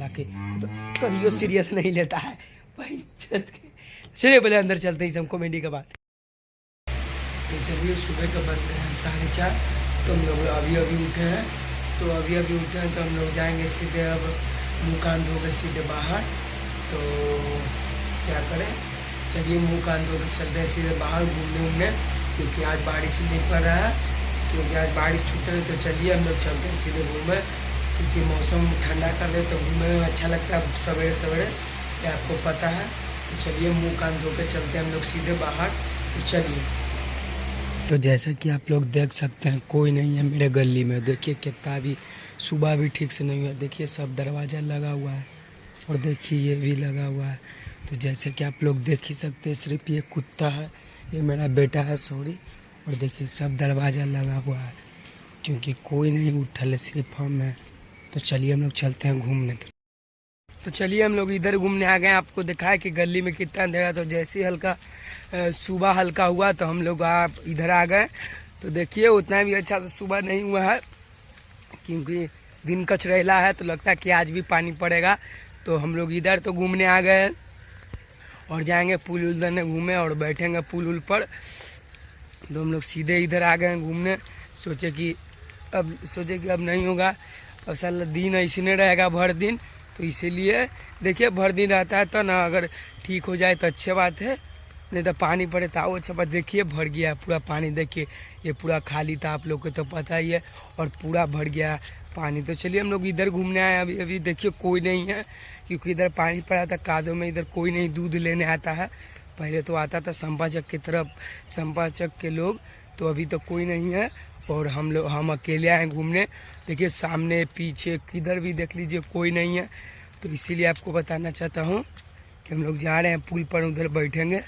चला के, तो कहियो सीरियस नहीं लेता है भाई। चलिए पहले अंदर चलते हैं सब कॉमेडी का बात। तो चलिए सुबह का बज रहे हैं 4:30, तो हम लोग अभी उठे हैं। तो अभी उठे हैं तो हम लोग जाएंगे सीधे, अब मुँह कान धो के सीधे बाहर। तो क्या करें, चलिए मुँह कान धो के चलते हैं सीधे बाहर घूमने, क्योंकि आज बारिश नहीं पड़ रहा है, क्योंकि आज बारिश छूट रही। तो चलिए हम लोग चलते हैं सीधे घूमे, क्योंकि मौसम ठंडा कर दे तो घूमने में अच्छा लगता है सवेरे सवेरे, ये आपको पता है। तो चलिए मुँह कान धो के चलते हैं हम लोग सीधे बाहर। तो चलिए, तो जैसा कि आप लोग देख सकते हैं कोई नहीं है मेरे गली में। देखिए कितना भी सुबह भी ठीक से नहीं हुआ, देखिए सब दरवाज़ा लगा हुआ है और देखिए ये भी लगा हुआ है। तो जैसे कि आप लोग देख ही सकते हैं, सिर्फ ये कुत्ता है, ये मेरा बेटा है सॉरी। और देखिए सब दरवाज़ा लगा हुआ है, क्योंकि कोई नहीं उठा है, सिर्फ हम हैं। तो चलिए हम लोग चलते हैं घूमने। तो चलिए हम लोग इधर घूमने आ गए। आपको दिखाया कि गली में कितना अंधेरा, तो जैसे ही हल्का सुबह हल्का हुआ तो हम लोग आप इधर आ गए। तो देखिए उतना भी अच्छा से सुबह नहीं हुआ है, क्योंकि दिन कचरेला है, तो लगता है कि आज भी पानी पड़ेगा। तो हम लोग इधर तो घूमने आ गए और जाएंगे पुल उल घूमे और बैठेंगे पुल उल पर। तो हम लोग सीधे इधर आ गए घूमने, सोचे कि अब नहीं होगा, अब साला दिन ऐसे नहीं रहेगा भर दिन। तो इसीलिए देखिए भर दिन रहता है तो ना, अगर ठीक हो जाए तो अच्छी बात है, नहीं तो पानी पड़े तो वो अच्छा बात। देखिए भर गया है पूरा पानी, देखिए ये पूरा खाली था, आप लोग को तो पता ही है, और पूरा भर गया पानी। तो चलिए हम लोग इधर घूमने आए। अभी देखिए कोई नहीं है, क्योंकि इधर पानी पड़ा था कादों में, इधर कोई नहीं दूध लेने आता है। पहले तो आता था संपाचक की तरफ, संपाचक के लोग, तो अभी तो कोई नहीं है और हम अकेले आए घूमने। देखिए सामने पीछे किधर भी देख लीजिए कोई नहीं है। तो इसीलिए आपको बताना चाहता हूँ कि हम लोग जा रहे हैं पुल पर, उधर बैठेंगे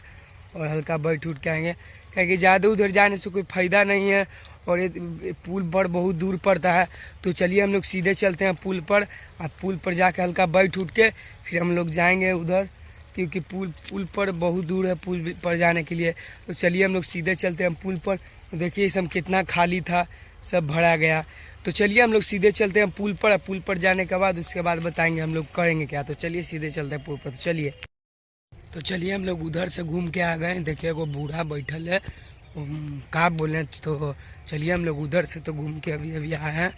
और हल्का बैठ उठ के आएंगे, क्योंकि ज़्यादा उधर जाने से कोई फ़ायदा नहीं है और ये पुल पर बहुत दूर पड़ता है। तो चलिए हम लोग सीधे चलते हैं पुल पर, और पुल पर जाके हल्का बैठ उठ के फिर हम लोग जाएंगे उधर, क्योंकि पुल पर बहुत दूर है पुल पर जाने के लिए। तो चलिए हम लोग सीधे चलते हैं पुल पर। देखिए सब कितना खाली था, सब भरा गया। तो चलिए हम लोग सीधे चलते हैं पुल पर, पुल पर जाने के बाद उसके बाद बताएंगे हम लोग करेंगे क्या। तो चलिए सीधे चलते हैं पुल पर। तो चलिए हम लोग उधर से घूम के आ गए। देखिए वो बूढ़ा बैठल है, का बोले, तो चलिए हम लोग उधर से तो घूम के अभी आए हैं।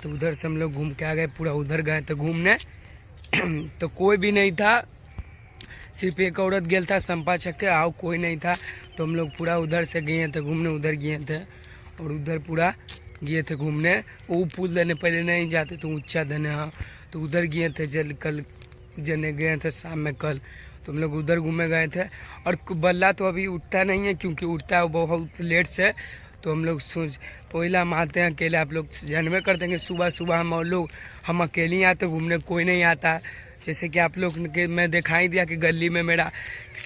तो उधर से हम लोग घूम के आ गए, पूरा उधर गए तो घूमने तो कोई भी नहीं था, सिर्फ एक औरत गेल था संपाचक के, आओ कोई नहीं था। तो हम लोग पूरा उधर से गए थे घूमने, उधर गए थे और उधर पूरा गए थे घूमने। वो पुल देने पहले नहीं जाते तो ऊंचा देने, हाँ तो उधर गए थे कल जने गए थे शाम में कल। तो हम लोग उधर घूमे गए थे। और बल्ला तो अभी उठता नहीं है, क्योंकि उठता है बहुत लेट से। तो हम लोग पहला हम आते हैं अकेले, आप लोग जानवे कर देंगे सुबह सुबह हम अकेले ही आते घूमने, कोई नहीं आता। जैसे कि आप लोग के मैं दिखाई दिया कि गली में मेरा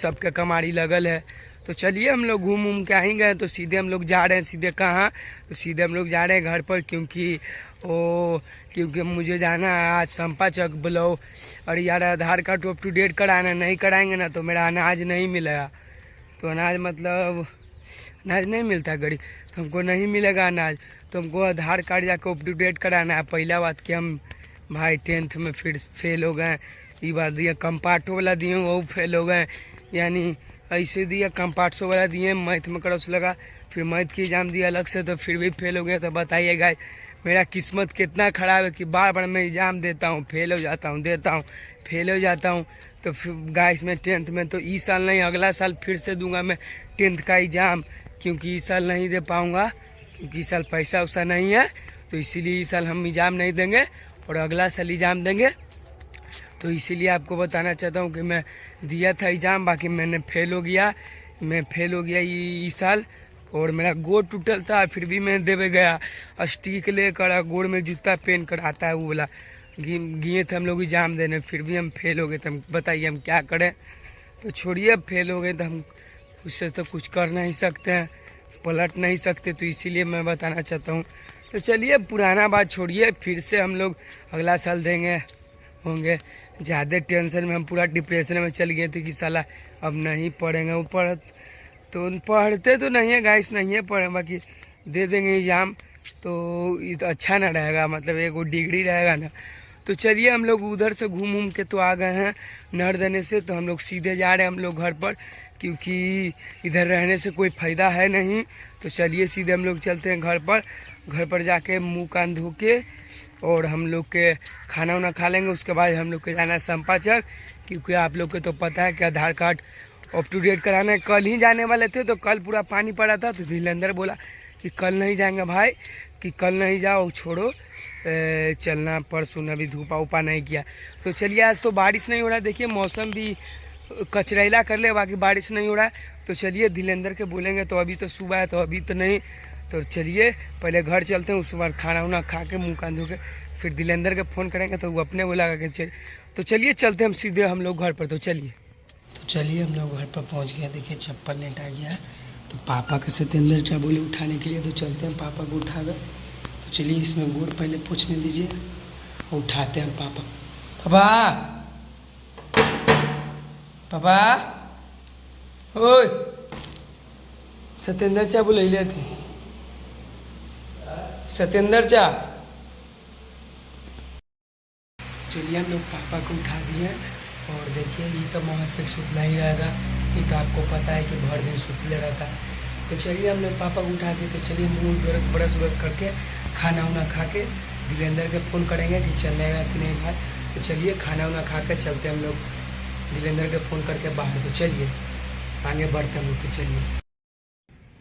सबका कमाड़ी लगल है। तो चलिए हम लोग घूम के आ ही गए। तो सीधे हम लोग जा रहे हैं, सीधे कहाँ, तो सीधे हम लोग जा रहे हैं घर पर, क्योंकि मुझे जाना है आज संपाचक ब्लॉक। और यार आधार कार्ड अप टू डेट कराना, नहीं कराएंगे ना तो मेरा अनाज नहीं मिलेगा। तो अनाज मतलब अनाज नहीं मिलता गरीब, तो हमको नहीं मिलेगा अनाज। तो हमको आधार कार्ड जाकर अप टू डेट कराना है। पहला बात कि हम भाई 10th में फिर फेल हो गए, ये बात दिया कंपार्टो वाला दिए वो फेल हो गए, यानी ऐसे दिया कंपार्टो वाला दिए, मैथ में क्रॉस लगा, फिर मैथ की एग्जाम दिया अलग से तो फिर भी फेल हो गया। तो बताइए गाइस मेरा किस्मत कितना ख़राब है कि बार बार मैं एग्ज़ाम देता हूँ, फेल हो जाता हूँ, फेल हो जाता हूँ। तो फिर गाइस मैं 10th में तो इस साल नहीं अगला साल फिर से दूंगा मैं 10th का एग्ज़ाम, क्योंकि इस साल नहीं दे पाऊँगा, क्योंकि इस साल पैसा वैसा नहीं है। तो इसीलिए इस साल हम एग्ज़ाम नहीं देंगे और अगला साल एग्ज़ाम देंगे। तो इसीलिए आपको बताना चाहता हूँ कि मैं दिया था एग्ज़ाम, बाकी मैं फेल हो गया इस साल। और मेरा गोड़ टूटल था, फिर भी मैं देवे गया, स्टिक लेकर गोड़ में जूता पहन कर आता है वो वाला, गए थे हम लोग एग्ज़ाम देने, फिर भी हम फेल हो गए। तो हम बताइए हम क्या करें। तो छोड़िए अब फेल हो गए तो हम उससे तो कुछ कर नहीं सकते हैं, पलट नहीं सकते। तो इसीलिए मैं बताना चाहता हूँ। तो चलिए पुराना बात छोड़िए, फिर से हम लोग अगला साल होंगे। ज़्यादा टेंशन में हम पूरा डिप्रेशन में चल गए थे कि साला अब नहीं पढ़ेंगे। ऊपर तो पढ़ते तो नहीं है गाइस, नहीं है पढ़े, बाकी दे देंगे एग्ज़ाम। तो ये तो अच्छा ना रहेगा, मतलब एक वो डिग्री रहेगा ना। तो चलिए हम लोग उधर से घूम के तो आ गए हैं नहरदने से, तो हम लोग सीधे जा रहे हैं हम लोग घर पर, क्योंकि इधर रहने से कोई फ़ायदा है नहीं। तो चलिए सीधे हम लोग चलते हैं घर पर। घर पर जाके मुंह कान धो के और हम लोग के खाना वाना खा लेंगे। उसके बाद हम लोग के जाना है संपाचक, क्योंकि आप लोग को तो पता है कि आधार कार्ड अप टू डेट कराना है। कल ही जाने वाले थे तो कल पूरा पानी पड़ा था, तो धीरेन्द्र बोला कि कल नहीं जाएंगे भाई, कि कल नहीं जाओ, छोड़ो चलना परसों, अभी धूपा उपा नहीं किया। तो चलिए आज तो बारिश नहीं हो रहा है, देखिए मौसम भी कचरैला कर ले, बाकी बारिश नहीं हो रहा है। तो चलिए धीरेन्द्र के बोलेंगे, तो अभी तो सुबह है तो अभी तो नहीं। तो चलिए पहले घर चलते हैं, उसके बाद खाना वाना खा के मुँह कान धो के फिर धीरेन्द्र के फ़ोन करेंगे, तो वो अपने बोला कि तो चलिए चलते हम सीधे हम लोग घर पर। तो चलिए हम लोग घर पर पहुंच गए। देखिए चप्पल लेट आ गया है, तो पापा के सत्येंद्र चा बोले उठाने के लिए, तो चलते हैं पापा को उठा गए। तो चलिए इसमें गोड़ पहले पूछने दीजिए और उठाते हैं पापा। पापा पापा ओए सत्येंद्र चा बोले ले थे, सत्येंद्र चा। चलिए हम लोग पापा को उठा दिए और देखिए ये तो महाशय सुतला ही रहेगा, ये तो आपको पता है कि भर दिन सुतले रहता है। तो चलिए हम लोग पापा को उठा के, तो चलिए मुँह ब्रश व्रश करके खाना वाना खा के धीरेन्द्र के फ़ोन करेंगे कि चलेगा कि नहीं भाई। तो चलिए खाना वाना खा के चलते हम लोग धीरेन्द्र के फ़ोन करके बाहर। तो चलिए आगे बढ़ते हम लोग।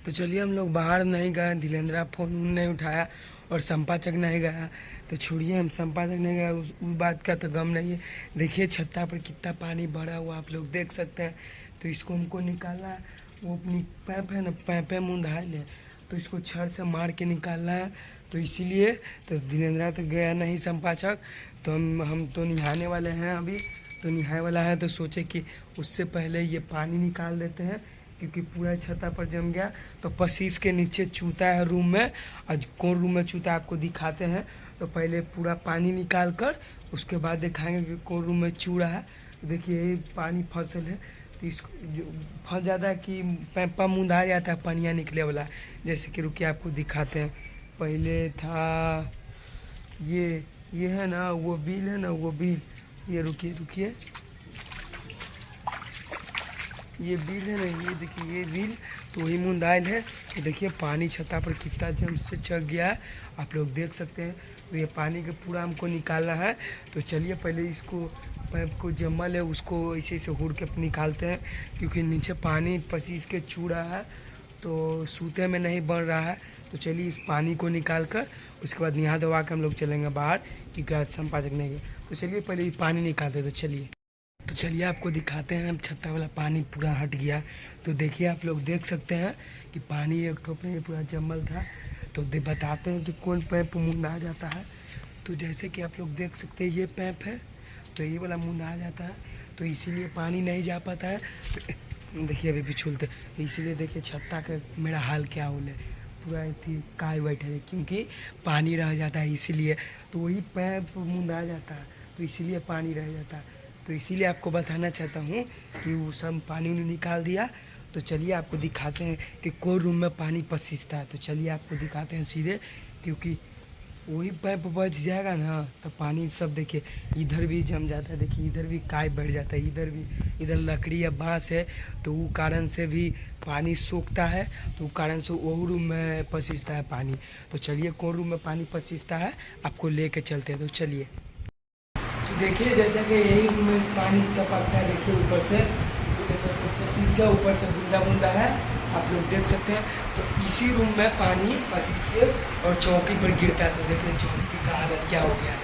तो चलिए हम लोग बाहर नहीं गए, धीरेन्द्र फ़ोन नहीं उठाया और संपाचक नहीं गया। तो छोड़िए, हम संपाचक नहीं गया उस बात का तो गम नहीं है। देखिए छत्ता पर कितना पानी भरा हुआ आप लोग देख सकते हैं। तो इसको हमको निकालना है, वो अपनी पैप है ना, पैप मुंधाइल है, तो इसको छड़ से मार के निकालना है। तो इसीलिए तो धीरेन्द्र तो गया नहीं संपाचक, तो हम तो निहाने वाले हैं अभी। तो निहाने वाला है तो सोचे कि उससे पहले ये पानी निकाल देते हैं, क्योंकि पूरा छत्ता पर जम गया। तो पसीस के नीचे चूता है रूम में, आज कौन रूम में चूता आपको दिखाते हैं। तो पहले पूरा पानी निकाल कर उसके बाद दिखाएंगे कि कौन रूम में चूड़ा है। तो देखिए ये पानी फसल है, तो इसको जो फंस जाता है कि पैपा मुंधा जाता है पनिया निकले वाला। जैसे कि रुकिए आपको दिखाते हैं। पहले था ये है ना, वो बिल है ना, वो बिल, ये रुकिए ये बिल है ना, ये देखिए ये बिल, तो वही मुंदाइल है। तो देखिए पानी छत्ता पर कितना जम से चढ़ गया है, आप लोग देख सकते हैं। तो ये पानी के पूरा हमको निकालना है। तो चलिए पहले इसको पैप को जमल है उसको ऐसे ऐसे हुड़ के निकालते हैं, क्योंकि नीचे पानी पसीस के चूड़ा है तो सूते में नहीं बन रहा है। तो चलिए इस पानी को निकाल कर उसके बाद नहा धोवा के हम लोग चलेंगे बाहर, क्योंकि आज संपाचक नहीं है। तो चलिए पहले ये पानी निकालते। तो चलिए आपको दिखाते हैं, छत्ता वाला पानी पूरा हट गया। तो देखिए आप लोग देख सकते हैं कि पानी एक ठोप में पूरा जमल था। तो बताते हैं कि कौन पैप मुंदा जाता है। तो जैसे कि आप लोग देख सकते हैं ये पैप है, तो ये वाला मुंदा जाता है, तो इसीलिए पानी नहीं जा पाता है। तो देखिए अभी भी छूलते, तो इसीलिए देखिए छत्ता का मेरा हाल क्या हो ले, पूरा थी काय बैठे है, क्योंकि पानी रह जाता है इसीलिए। तो वही पैप मुंदा जाता है, तो इसीलिए पानी रह जाता है। तो इसीलिए आपको बताना चाहता हूँ कि वो सब पानी निकाल दिया। तो चलिए आपको दिखाते हैं कि कौन रूम में पानी पसीजता है। तो चलिए आपको दिखाते हैं सीधे, क्योंकि वही पैप बच जाएगा ना तो पानी सब देखिए इधर भी जम जाता है। देखिए इधर भी काय बढ़ जाता है, इधर भी, इधर लकड़ी या बाँस है, तो वो कारण से भी पानी सूखता है, तो वो कारण से वो रूम में पसीजता है पानी। तो चलिए कौन रूम में पानी पसीजता है आपको लेके चलते हैं। तो चलिए, तो देखिए जैसा कि यही रूम में पानी टपकता है, देखिए ऊपर से पसीज का, ऊपर से बूंदा है, आप लोग देख सकते हैं। तो इसी रूम में पानी पसीज के और चौकी पर गिरता है। तो देखिए चौकी का हालत क्या हो गया,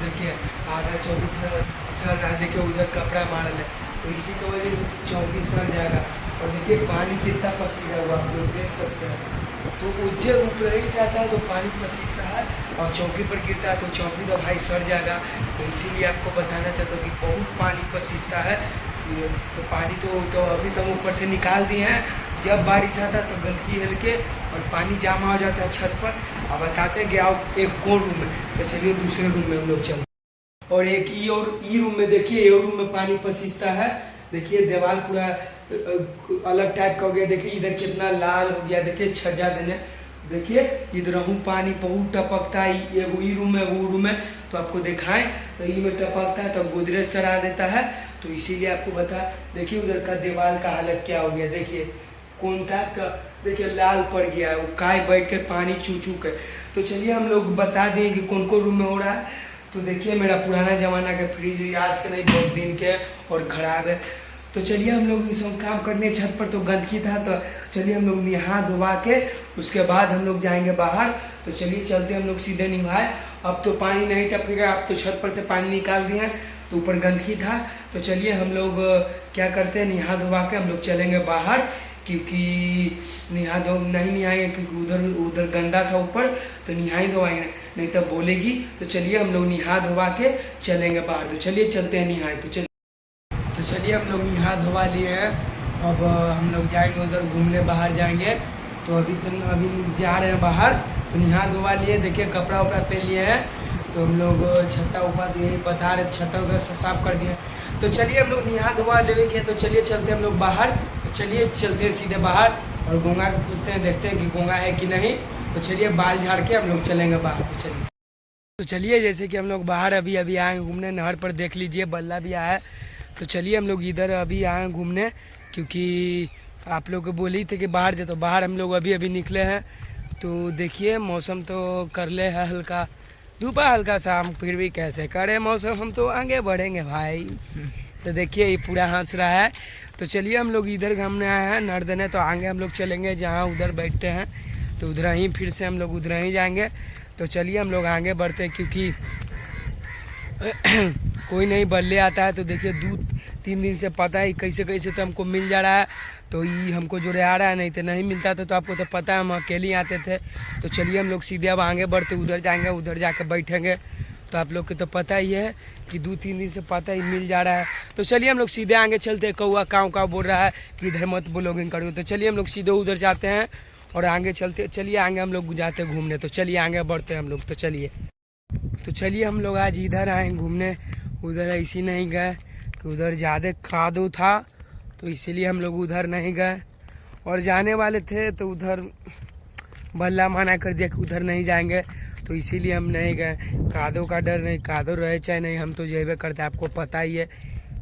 देखिए आधा चौकी सर रहा है, देखिए उधर कपड़ा मारल है, तो इसी की वजह से चौकी सर जाएगा। और देखिए पानी कितना पसीजा हुआ आप लोग देख सकते हैं। तो उज्जै ऊपर ही जाता है तो पानी पसीजता है और चौकी पर गिरता है तो चौकी तो भाई सड़ जाएगा। तो इसीलिए आपको बताना चाहता हूँ कि बहुत पानी पसीजता है। तो पानी तो अभी तो हम ऊपर से निकाल दिए हैं, जब बारिश आता है तो गलती हल्के और पानी जमा हो जाता है छत पर। अब बताते हैं कि आप एक कौन रूम में, तो चलिए दूसरे रूम में हम लोग चलते हैं। और एक ई रूम में देखिए, ये रूम में पानी पसीजता है। देखिए दीवार पूरा अलग टाइप का हो गया, देखिए इधर कितना लाल हो गया, देखिए छज्जा देने, देखिए इधर हूँ पानी बहुत टपकता है। एगो ई रूम में, वो रूम में तो आपको दिखाएं तो ये में टपकता है तो गोदरेज सरा देता है, तो इसीलिए आपको बता। देखिए उधर का दीवार का हालत क्या हो गया, देखिए कौन था देखिए लाल पड़ गया है, वो काय बैठ कर पानी चू चू कर। तो चलिए हम लोग बता दें कि कौन कौन रूम में हो रहा है। तो देखिए मेरा पुराना ज़माना का फ्रिज आज के नहीं बहुत दिन के और ख़राब है। तो चलिए हम लोग इस काम करने छत पर, तो गंदगी था तो चलिए हम लोग नहा धोवा के उसके बाद हम लोग जाएंगे बाहर। तो चलिए चलते हम लोग सीधे निभाए। अब तो पानी नहीं टपकेगा, अब तो छत पर से पानी निकाल दिए हैं, तो ऊपर गंदगी था। तो चलिए हम लोग क्या करते हैं, नहा धोवा के हम लोग चलेंगे बाहर, क्योंकि नहीं नहाएंगे क्योंकि उधर गंदा था ऊपर, तो नहा धोवाएंगे नहीं तो बोलेगी। तो चलिए हम लोग नहा धोवा के चलेंगे बाहर। तो चलिए चलते हैं नहाए। तो चलिए हम लोग नहा धोवा लिए हैं, अब हम लोग जाएंगे उधर घूमने, बाहर जाएंगे। तो अभी जा रहे हैं बाहर, तो नहा धोवा लिए, देखिए कपड़ा वपड़ा पहन लिए हैं। तो हम लोग छत्ता ऊपर यही बता रहे, छत्ता उधर साफ कर दिए। तो चलिए हम लोग नहा धोवा लेवे के, तो चलिए चलते हैं हम लोग बाहर। तो चलिए चलते हैं सीधे बाहर और गोंगा को पूछते हैं, देखते हैं कि गोंगा है कि नहीं। तो चलिए बाल झाड़ के हम लोग चलेंगे बाहर। तो चलिए जैसे कि हम लोग बाहर अभी आए घूमने, नहर पर देख लीजिए बल्ला भी आया है। तो चलिए हम लोग इधर अभी आए घूमने, क्योंकि आप लोग को बोली थे कि बाहर जाए, तो बाहर हम लोग अभी निकले हैं। तो देखिए मौसम तो कर ले है हल्का धूप है, हल्का शाम, फिर भी कैसे करे मौसम, हम तो आगे बढ़ेंगे भाई। तो देखिए ये पूरा हंस रहा है। तो चलिए हम लोग इधर घूमने आए हैं नर देने, तो आगे हम लोग चलेंगे जहाँ उधर बैठते हैं, तो उधर ही फिर से हम लोग उधर ही जाएंगे। तो चलिए हम लोग आगे बढ़ते हैं, क्योंकि कोई नहीं बल्ले आता है। तो देखिए 2-3 दिन से पता है कैसे तो हमको मिल जा रहा है, तो ये हमको जोड़े आ रहा है, नहीं तो नहीं मिलता था। तो आपको तो पता है हम अकेले ही आते थे। तो चलिए हम लोग सीधे अब आगे बढ़ते, उधर जाएंगे, उधर जाकर बैठेंगे। तो आप लोग को तो पता ही है कि 2-3 दिन से पता ही मिल जा रहा है। तो चलिए हम लोग सीधे आगे चलते। कौआ काव बोल रहा है कि इधर मत ब्लॉगिंग करो। तो चलिए हम लोग सीधे उधर जाते हैं और आगे चलते। चलिए आगे हम लोग जाते घूमने। तो चलिए आगे बढ़ते हैं हम लोग। तो चलिए हम लोग आज इधर आए घूमने, उधर ऐसी नहीं गए कि उधर ज़्यादा खादू था, तो इसीलिए हम लोग उधर नहीं गए। और जाने वाले थे तो उधर बल्ला मना कर दिया कि उधर नहीं जाएंगे, तो इसीलिए हम नहीं गए। कादो का डर नहीं, कादो रहे चाहे नहीं, हम तो जेबे करते, आपको पता ही है।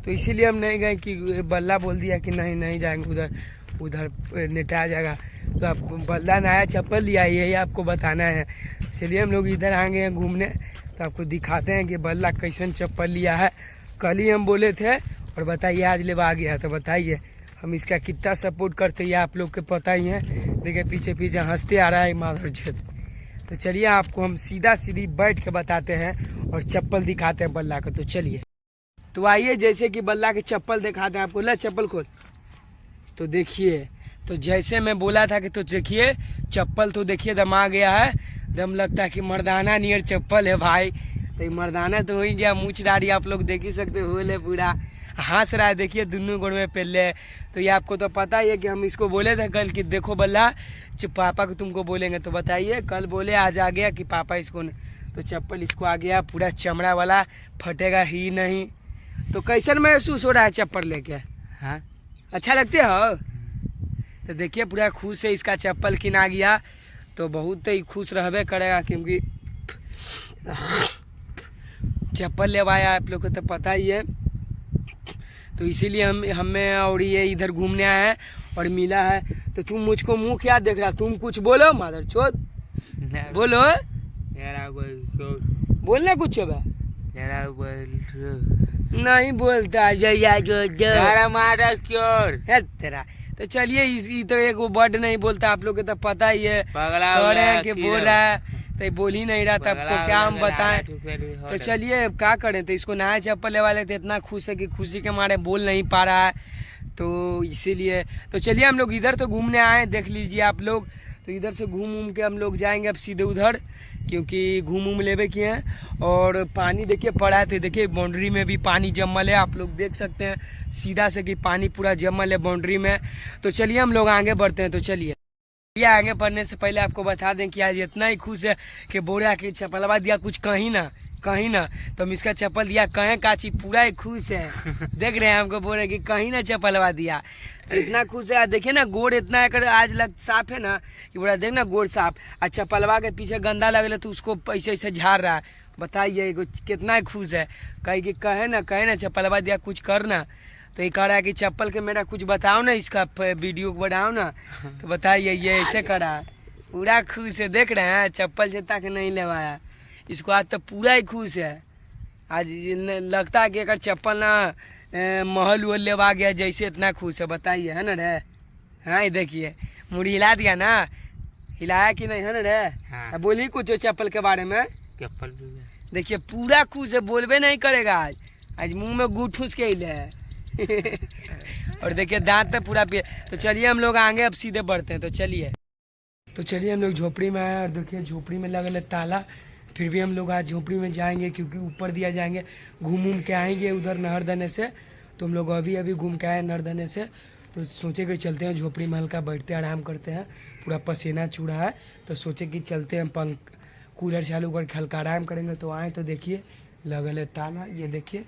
तो इसीलिए हम नहीं गए कि बल्ला बोल दिया कि नहीं जाएंगे उधर निटा जाएगा। तो आप बल्ला नया चप्पल लिया, यही आपको बताना है। चलिए हम लोग इधर आ गए हैं घूमने, तो आपको दिखाते हैं कि बल्ला कैसन चप्पल लिया है। कल ही हम बोले थे और बताइए आज ले आ गया। तो बताइए हम इसका कितना सपोर्ट करते हैं, आप लोग के पता ही है। देखिए पीछे हंसते आ रहा है माधर छेद। तो चलिए आपको हम सीधी बैठ के बताते हैं और चप्पल दिखाते हैं बल्ला को। तो चलिए, तो आइए जैसे कि बल्ला के चप्पल दिखाते हैं आपको। ला चप्पल खोल। तो देखिए, तो जैसे मैं बोला था कि तो देखिए चप्पल तो देखिए दम आ गया है, दम लगता है कि मर्दाना नियर चप्पल है भाई। तो मर्दाना तो हो ही गया, मूछ डारी आप लोग देख ही सकते हो, ले पूरा हंस रहा है। देखिए दोनों गोड़ में पहले। तो ये आपको तो पता ही है कि हम इसको बोले थे कल कि देखो बल्ला पापा को तुमको बोलेंगे। तो बताइए कल बोले, आज आ गया कि पापा इसको तो चप्पल इसको आ गया पूरा चमड़ा वाला, फटेगा ही नहीं। तो कैसन महसूस हो रहा है चप्पल लेके? हाँ अच्छा लगते हो? तो देखिए पूरा खुश है, इसका चप्पल किना गया तो बहुत ही खुश रहबे करेगा, क्योंकि चप्पल लेवाया आप लोग को तो पता ही है। तो इसीलिए हमें और ये इधर घूमने आए हैं और मिला है। तो तुम मुझको मुंह क्या देख रहा, तुम कुछ बोलो माधर चोद, बोलो बोलना कुछ है नहीं बोलता तेरा। तो चलिए तो एक वो वर्ड नहीं बोलता, आप लोग को तो पता ही है कि बोल रहा है, तो बोल ही नहीं रहा था। आपको क्या हम बताएं। तो चलिए क्या करें, तो इसको नया चप्पल ले वाले थे, इतना खुश है कि खुशी के मारे बोल नहीं पा रहा है, तो इसीलिए। तो चलिए हम लोग इधर तो घूमने आए, देख लीजिए आप लोग। तो इधर से घूम के हम लोग जाएंगे अब सीधे उधर, क्योंकि घूम लेवे किए हैं। और पानी देखिए पड़ा है, तो देखिए बाउंड्री में भी पानी जमल है, आप लोग देख सकते हैं सीधा से कि पानी पूरा जमल है बाउंड्री में। तो चलिए हम लोग आगे बढ़ते हैं। तो चलिए आगे बढ़ने से पहले आपको बता दें कि आज इतना ही खुश है कि बोरा के चप्पलवा दिया, कुछ कहीं ना तो हम इसका चप्पल दिया कहें काची, पूरा ही खुश है। देख रहे हैं हमको बोल रहे कि कहीं ना चप्पलवा दिया, इतना खुश है। देखिए ना गोड़ इतना है आज साफ है ना कि बोला देख ना गोड़ साफ, और चप्पलवा के पीछे गंदा लगल तो उसको ऐसे झाड़ रहा है। बताइए कितना खुश है। कहे ना चप्पलवा दिया कुछ करना, तो ये कह रहा है कि चप्पल के मेरा कुछ बताओ ना, इसका वीडियो बनाओ ना। तो बताइए ये ऐसे करा, पूरा खुश है। देख रहे हैं चप्पल से तक नहीं लेवाया इसको, आज तो पूरा ही खुश है। आज लगता है कि अगर चप्पल ना महल वहल लेवा गया जैसे, इतना खुश है। बताइए है ना रे। हाँ ये देखिए मुड़ी हिला दिया ना, हिलाया कि नहीं है ना रे। हाँ। बोली कुछ चप्पल के बारे में। चप्पल देखिए पूरा खुश है, बोलबे नहीं करेगा आज मुंह में गुट ठूस के हिले है। और देखिए दांत तो पूरा पे। तो चलिए हम लोग आगे अब सीधे बढ़ते हैं। तो चलिए हम लोग झोपड़ी में आए और देखिए झोपड़ी में लगल है ताला। फिर भी हम लोग आज झोपड़ी में जाएंगे क्योंकि ऊपर दिया जाएंगे, घूम के आएंगे उधर नहरदने से। तो हम लोग अभी घूम के आए नहरदने से, तो सोचे कि चलते हैं झोपड़ी में, हल्का बैठते हैं आराम करते हैं, पूरा पसीना चूड़ा है। तो सोचे कि चलते हैं कूलर चालू करके हल्का आराम करेंगे। तो आए तो देखिए लगल है ताला, ये देखिए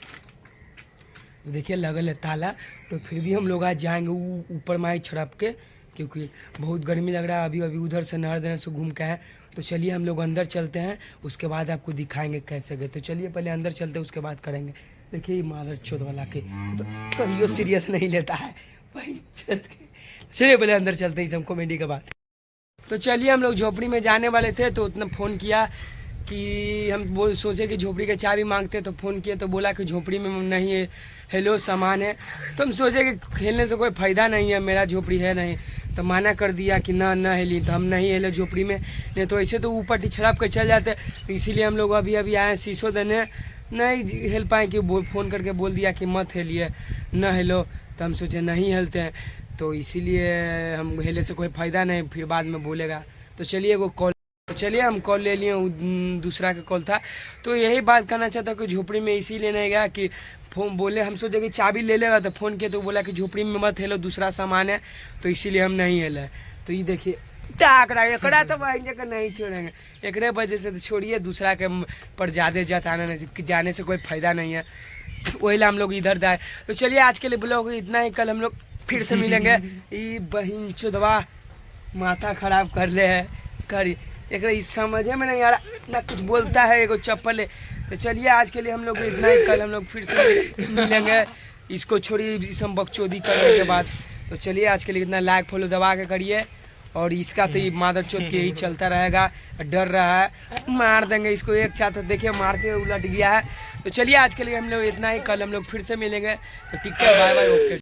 लगल है ताला। तो फिर भी हम लोग आज जाएंगे ऊपर माई छड़प के, क्योंकि बहुत गर्मी लग रहा है। अभी उधर से नहरदने से घूम के आए। तो चलिए हम लोग अंदर चलते हैं, उसके बाद आपको दिखाएंगे कैसे गए। तो चलिए पहले अंदर चलते हैं, उसके बाद करेंगे। देखिए ये मादर चौथ वाला के तो कहियो सीरियस नहीं लेता है भाई चौथ के। चलिए पहले अंदर चलते हैं, सब कॉमेडी के बाद। तो चलिए हम लोग झोपड़ी में जाने वाले थे, तो उतना फ़ोन किया कि हम सोचे कि झोपड़ी का चाबी मांगते। तो फ़ोन किया तो बोला कि झोपड़ी में नहीं है, हेलो सामान है। तो हम सोचे कि खेलने से कोई फ़ायदा नहीं है, मेरा झोपड़ी है नहीं। तो माना कर दिया कि ना हिली, तो हम नहीं हिले झोपड़ी में, नहीं तो ऐसे तो ऊपर टिछड़प के चल जाते। तो इसीलिए हम लोग अभी आए शीशो देने, नहीं हिल पाए कि फ़ोन करके बोल दिया कि मत हिलिए, न हिलो। तो हम सोचे नहीं हिलते हैं, तो इसीलिए हम हिले से कोई फ़ायदा नहीं, फिर बाद में बोलेगा। तो चलिए हम कॉल ले लिए, दूसरा का कॉल था। तो यही बात कहना चाहता कि झोपड़ी में इसीलिए नहीं गया कि फोन बोले, हम सोचे कि चाबी ले लेगा। तो फ़ोन किया तो बोला कि झोपड़ी में मत हेलो, दूसरा सामान है, तो इसीलिए हम नहीं हेले। तो ये देखिए एकड़ा तो नहीं छोड़ेंगे, एक वजह से तो छोड़िए, दूसरा के पर ज़्यादा जाने से कोई फ़ायदा नहीं है, वही ला हम लोग इधर जाए। तो चलिए आज के लिए ब्लॉग इतना ही, कल हम लोग फिर से मिलेंगे। ये बहिन चुदवा माथा खराब कर ले है करी, एक समझे में नहीं आ रहा ना, कुछ बोलता है एगो चप्पल है। तो चलिए आज के लिए हम लोग इतना ही, कल हम लोग फिर से मिलेंगे। इसको छोड़िए सब बकचोदी करने के बाद। तो चलिए आज के लिए इतना, लाइक फॉलो दबा के करिए। और इसका तो ये मादर चोद के ही चलता रहेगा, डर रहा है मार देंगे इसको एक साथ। तो देखिए मारते उलट गया है। तो चलिए आज के लिए हम लोग इतना ही, कल हम लोग फिर से मिलेंगे। तो ठीक है, बाय बाय, ओके।